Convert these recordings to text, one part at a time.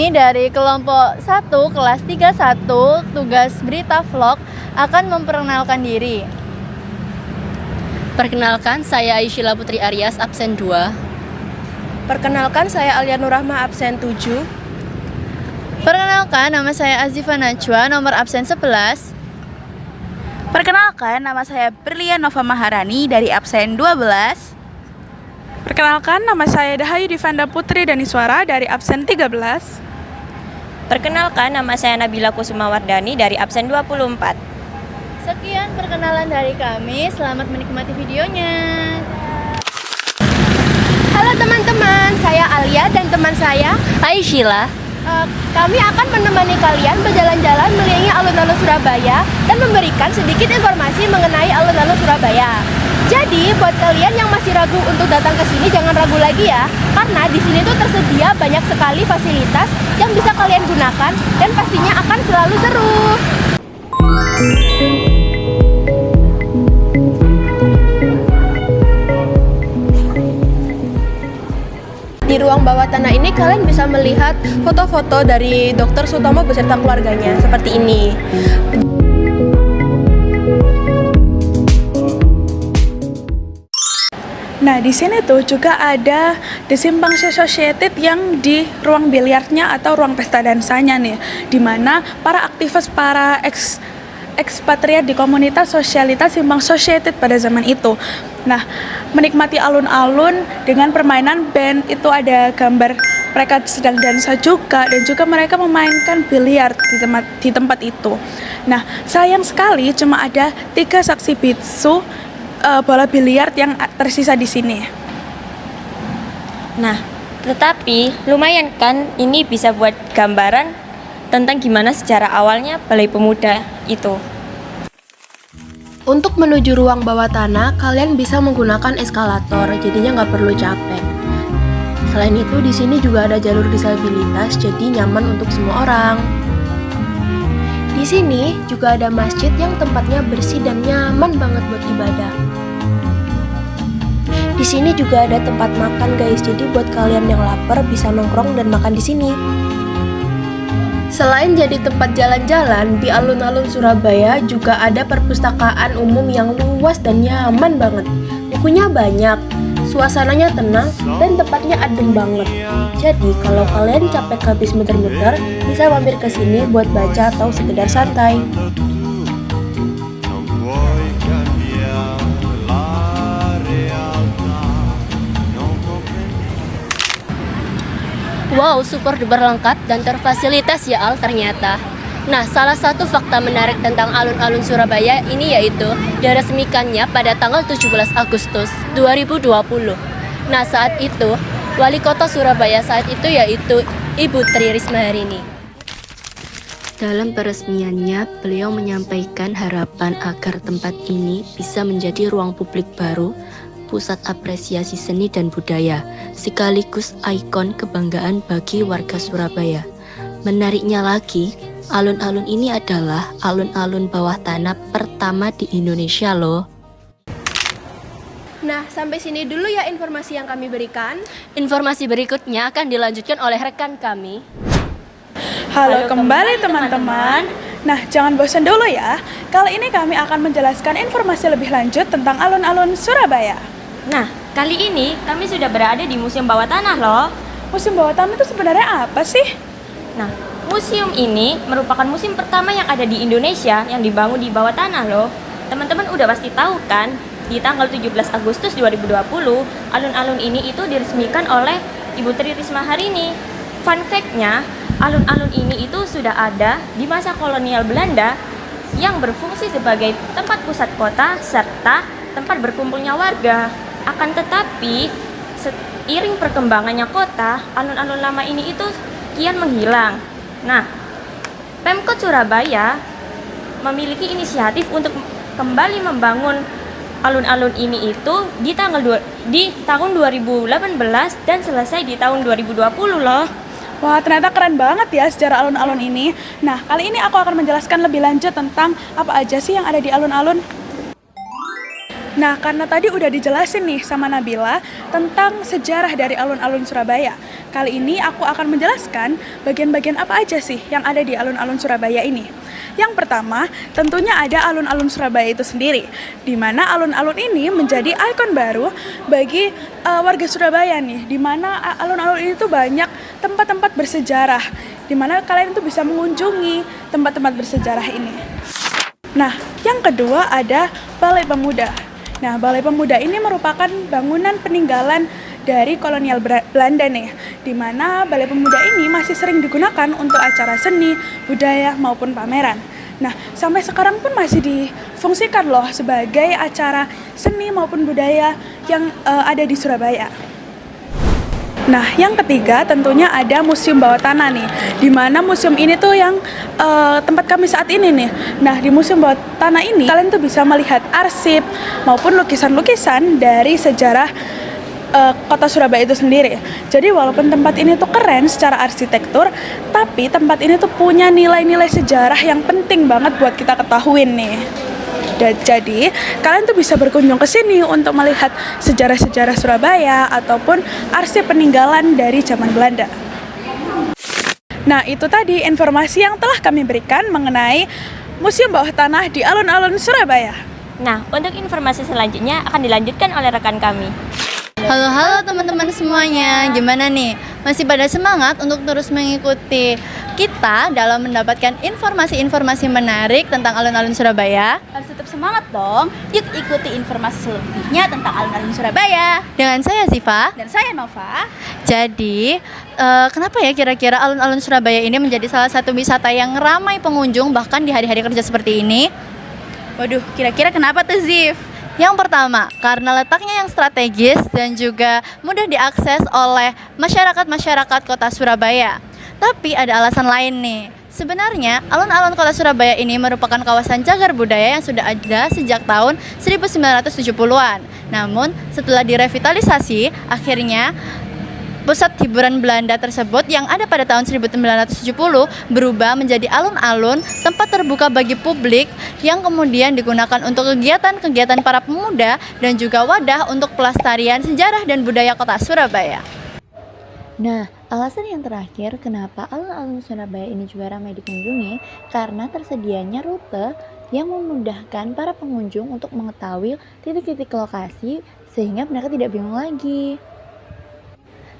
ini dari kelompok 1 kelas 31 tugas berita vlog akan memperkenalkan diri. Perkenalkan, saya Aisyila Putri Aryas, absen 2. Perkenalkan, saya Alia Nurrahma, absen 7. Perkenalkan, nama saya Azifa Najwa, nomor absen 11. Perkenalkan, nama saya Berlian Nova Maharani dari absen 12. Perkenalkan, nama saya Dahayu Divanda Putri Daniswara dari absen 13. Perkenalkan, nama saya Nabila Kusumawardani dari absen 24. Sekian perkenalan dari kami, selamat menikmati videonya. Halo teman-teman, saya Alia dan teman saya Aisyila. kami akan menemani kalian berjalan-jalan melihat alun-alun Surabaya dan memberikan sedikit informasi mengenai alun-alun Surabaya. Jadi buat kalian yang masih ragu untuk datang ke sini, jangan ragu lagi ya, karena di sini tuh tersedia banyak sekali fasilitas yang bisa kalian gunakan dan pastinya akan selalu seru. Di ruang bawah tanah ini kalian bisa melihat foto-foto dari Dr. Sutomo beserta keluarganya seperti ini. Nah, di sini tuh juga ada The Simpang Associated yang di ruang biliarnya atau ruang pesta dansanya nih, di mana para aktivis, para ekspatriat di komunitas sosialitas Simpang Associated pada zaman itu. Nah, menikmati alun-alun dengan permainan band, itu ada gambar mereka sedang dansa juga, dan juga mereka memainkan biliar di tempat itu. Nah, sayang sekali cuma ada 3 saksi bisu bola biliar yang tersisa di sini. Nah, tetapi lumayan kan ini bisa buat gambaran tentang gimana sejarah awalnya Balai Pemuda itu. Untuk menuju ruang bawah tanah, kalian bisa menggunakan eskalator, jadinya nggak perlu capek. Selain itu, di sini juga ada jalur disabilitas, jadi nyaman untuk semua orang. Di sini juga ada masjid yang tempatnya bersih dan nyaman banget buat ibadah. Di sini juga ada tempat makan guys, jadi buat kalian yang lapar bisa nongkrong dan makan di sini. Selain jadi tempat jalan-jalan, di alun-alun Surabaya juga ada perpustakaan umum yang luas dan nyaman banget. Bukunya banyak, suasananya tenang, dan tempatnya adem banget. Jadi kalau kalian capek habis muter-muter, bisa mampir ke sini buat baca atau sekedar santai. Wow, super duper lengkap dan terfasilitas ya Al ternyata. Nah, salah satu fakta menarik tentang alun-alun Surabaya ini yaitu diresmikannya pada tanggal 17 Agustus 2020. Nah, saat itu Wali Kota Surabaya saat itu yaitu Ibu Tri Risma Harini. Dalam peresmiannya, beliau menyampaikan harapan agar tempat ini bisa menjadi ruang publik baru, pusat apresiasi seni dan budaya, sekaligus ikon kebanggaan bagi warga Surabaya. Menariknya lagi, alun-alun ini adalah alun-alun bawah tanah pertama di Indonesia loh. Nah, sampai sini dulu ya informasi yang kami berikan. Informasi berikutnya akan dilanjutkan oleh rekan kami. Halo kembali teman-teman. Nah, jangan bosan dulu ya. Kali ini kami akan menjelaskan informasi lebih lanjut tentang alun-alun Surabaya. Nah, kali ini kami sudah berada di Museum Bawah Tanah loh. Museum Bawah Tanah itu sebenarnya apa sih? Nah, museum ini merupakan museum pertama yang ada di Indonesia yang dibangun di bawah tanah loh. Teman-teman udah pasti tahu kan, di tanggal 17 Agustus 2020, alun-alun ini itu diresmikan oleh Ibu Tri Risma Harini. Fun fact-nya, alun-alun ini itu sudah ada di masa kolonial Belanda yang berfungsi sebagai tempat pusat kota serta tempat berkumpulnya warga. Akan tetapi, seiring perkembangannya kota, alun-alun lama ini itu kian menghilang. Nah, Pemkot Surabaya memiliki inisiatif untuk kembali membangun alun-alun ini itu di tahun 2018 dan selesai di tahun 2020 loh. Wah, ternyata keren banget ya sejarah alun-alun ini. Nah, kali ini aku akan menjelaskan lebih lanjut tentang apa aja sih yang ada di alun-alun. Nah, karena tadi udah dijelasin nih sama Nabila tentang sejarah dari alun-alun Surabaya. Kali ini aku akan menjelaskan bagian-bagian apa aja sih yang ada di alun-alun Surabaya ini. Yang pertama, tentunya ada alun-alun Surabaya itu sendiri, di mana alun-alun ini menjadi ikon baru bagi warga Surabaya nih, di mana alun-alun ini tuh banyak tempat-tempat bersejarah, di mana kalian tuh bisa mengunjungi tempat-tempat bersejarah ini. Nah, yang kedua ada Balai Pemuda. Nah, Balai Pemuda ini merupakan bangunan peninggalan dari kolonial Belanda nih, di mana Balai Pemuda ini masih sering digunakan untuk acara seni, budaya, maupun pameran. Nah, sampai sekarang pun masih difungsikan loh sebagai acara seni maupun budaya yang ada di Surabaya. Nah, yang ketiga tentunya ada Museum Bawah Tanah nih, di mana museum ini tuh yang tempat kami saat ini nih. Nah, di Museum Bawah Tanah ini kalian tuh bisa melihat arsip maupun lukisan-lukisan dari sejarah kota Surabaya itu sendiri. Jadi walaupun tempat ini tuh keren secara arsitektur, tapi tempat ini tuh punya nilai-nilai sejarah yang penting banget buat kita ketahuin nih. Dan jadi kalian tuh bisa berkunjung ke sini untuk melihat sejarah-sejarah Surabaya ataupun arsip peninggalan dari zaman Belanda. Nah, itu tadi informasi yang telah kami berikan mengenai Museum Bawah Tanah di alun-alun Surabaya. Nah, untuk informasi selanjutnya akan dilanjutkan oleh rekan kami. Halo teman-teman semuanya, gimana nih? Masih pada semangat untuk terus mengikuti kita dalam mendapatkan informasi-informasi menarik tentang alun-alun Surabaya? Harus tetap semangat dong. Yuk ikuti informasi selebihnya tentang alun-alun Surabaya. Dengan saya Ziva. Dan saya Nova. Jadi, kenapa ya kira-kira alun-alun Surabaya ini menjadi salah satu wisata yang ramai pengunjung bahkan di hari-hari kerja seperti ini? Waduh, kira-kira kenapa tuh Ziv? Yang pertama, karena letaknya yang strategis dan juga mudah diakses oleh masyarakat kota Surabaya. Tapi ada alasan lain nih. Sebenarnya, alun-alun kota Surabaya ini merupakan kawasan cagar budaya yang sudah ada sejak tahun 1970-an. Namun, setelah direvitalisasi, akhirnya pusat hiburan Belanda tersebut yang ada pada tahun 1970 berubah menjadi alun-alun, tempat terbuka bagi publik yang kemudian digunakan untuk kegiatan-kegiatan para pemuda dan juga wadah untuk pelestarian sejarah dan budaya kota Surabaya. Nah, alasan yang terakhir kenapa alun-alun Surabaya ini juga ramai dikunjungi karena tersedianya rute yang memudahkan para pengunjung untuk mengetahui titik-titik lokasi sehingga mereka tidak bingung lagi,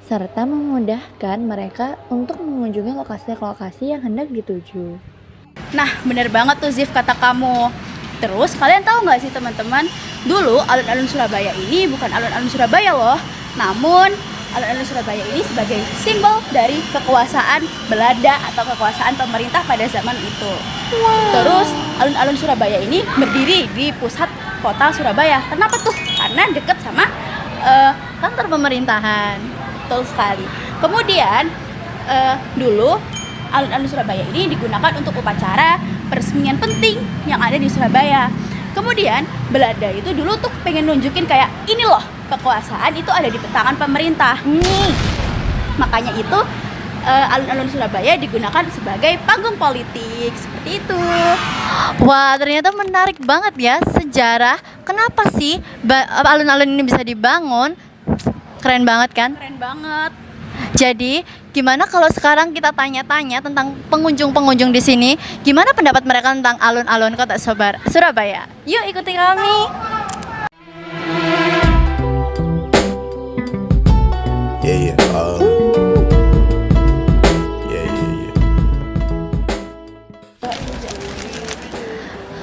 serta memudahkan mereka untuk mengunjungi lokasi-lokasi yang hendak dituju. Nah, bener banget tuh Ziv kata kamu. Terus kalian tahu nggak sih teman-teman, dulu alun-alun Surabaya ini bukan alun-alun Surabaya loh, namun alun-alun Surabaya ini sebagai simbol dari kekuasaan Belanda atau kekuasaan pemerintah pada zaman itu. Terus alun-alun Surabaya ini berdiri di pusat kota Surabaya. Kenapa tuh? Karena deket sama Kantor pemerintahan. betul sekali. Kemudian dulu alun-alun Surabaya ini digunakan untuk upacara peresmian penting yang ada di Surabaya. Kemudian Belanda itu dulu tuh pengen nunjukin kayak ini loh, kekuasaan itu ada di tangan pemerintah. Makanya itu alun-alun Surabaya digunakan sebagai panggung politik seperti itu. Wah, ternyata menarik banget ya sejarah. Kenapa sih alun-alun ini bisa dibangun? Keren banget kan? Keren banget. Jadi, gimana kalau sekarang kita tanya-tanya tentang pengunjung-pengunjung di sini, gimana pendapat mereka tentang alun-alun kota Surabaya? Yuk ikuti kami. Yeah.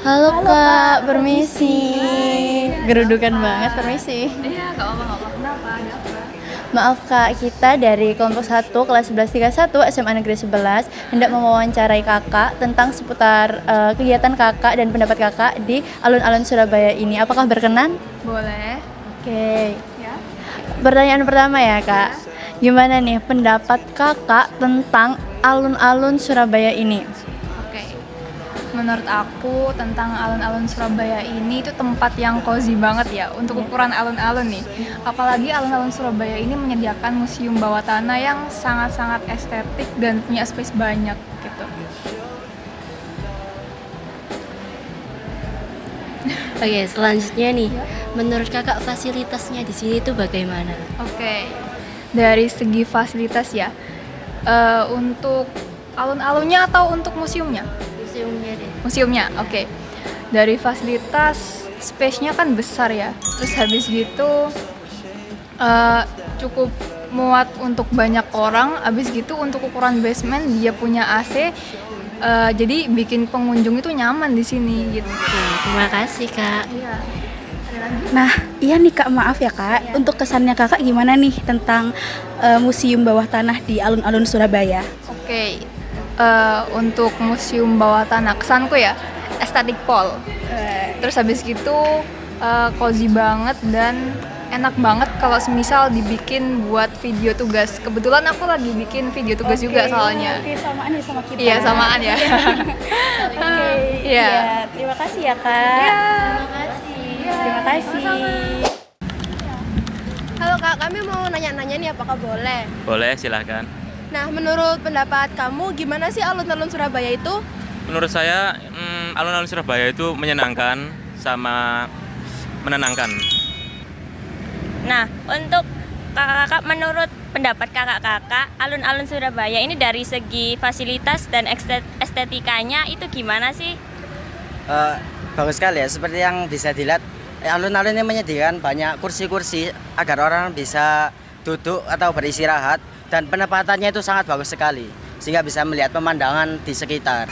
Halo Kak, permisi. Gerudukan banget, permisi. Iya, gak apa-apa. Kenapa? Maaf Kak, kita dari kelompok 1 kelas 1131 SMA Negeri 11 hendak mewawancarai Kakak tentang seputar kegiatan Kakak dan pendapat Kakak di alun-alun Surabaya ini. Apakah berkenan? Boleh. Oke. Ya. Pertanyaan pertama ya Kak. Gimana nih pendapat Kakak tentang alun-alun Surabaya ini? Menurut aku tentang alun-alun Surabaya ini itu tempat yang cozy banget ya untuk ukuran alun-alun nih. Apalagi alun-alun Surabaya ini menyediakan museum bawah tanah yang sangat-sangat estetik dan punya space banyak gitu. Oke, selanjutnya nih, menurut kakak fasilitasnya di sini tuh bagaimana? Oke, dari segi fasilitas ya, untuk alun-alunnya atau untuk museumnya? Museumnya deh. Museumnya, oke. Dari fasilitas, space-nya kan besar ya. Terus habis gitu cukup muat untuk banyak orang. Habis gitu untuk ukuran basement dia punya AC. Jadi bikin pengunjung itu nyaman di sini gitu. Oke, terima kasih kak. Iya. Nah, iya nih Kak, maaf ya Kak. Untuk kesannya Kakak gimana nih tentang museum bawah tanah di alun-alun Surabaya? Oke, untuk museum bawah tanah kesanku ya estetik pol. Terus habis gitu cozy banget dan enak banget kalau semisal dibikin buat video tugas. Kebetulan aku lagi bikin video tugas juga soalnya. Oke, samaan ya sama kita. Iya, samaan ya. Iya. Terima kasih ya Kak. Terima kasih. Halo Kak, kami mau nanya-nanya nih apakah boleh? Boleh, silahkan. Nah, menurut pendapat kamu gimana sih alun-alun Surabaya itu? Menurut saya, alun-alun Surabaya itu menyenangkan sama menenangkan. Nah, untuk kakak-kakak, menurut pendapat kakak-kakak, alun-alun Surabaya ini dari segi fasilitas dan estetikanya itu gimana sih? Bagus sekali ya, seperti yang bisa dilihat alun-alun ini menyediakan banyak kursi-kursi agar orang bisa duduk atau beristirahat, dan penempatannya itu sangat bagus sekali sehingga bisa melihat pemandangan di sekitar.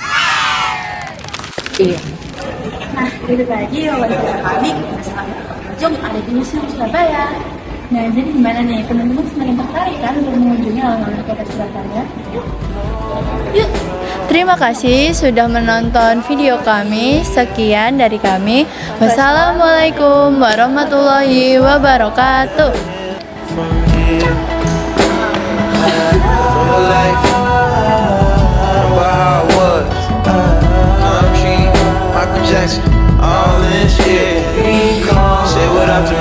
Nah, itu tadi wawancara kami bersama pengunjung ada di Museum Surabaya. Nah, jadi gimana nih? Teman-teman semakin tertarik kan untuk mengunjungi alun-alun kota Surabaya? Yuk! Terima kasih sudah menonton video kami. Sekian dari kami. Wassalamualaikum warahmatullahi wabarakatuh. Jackson, all this shit. Say what up to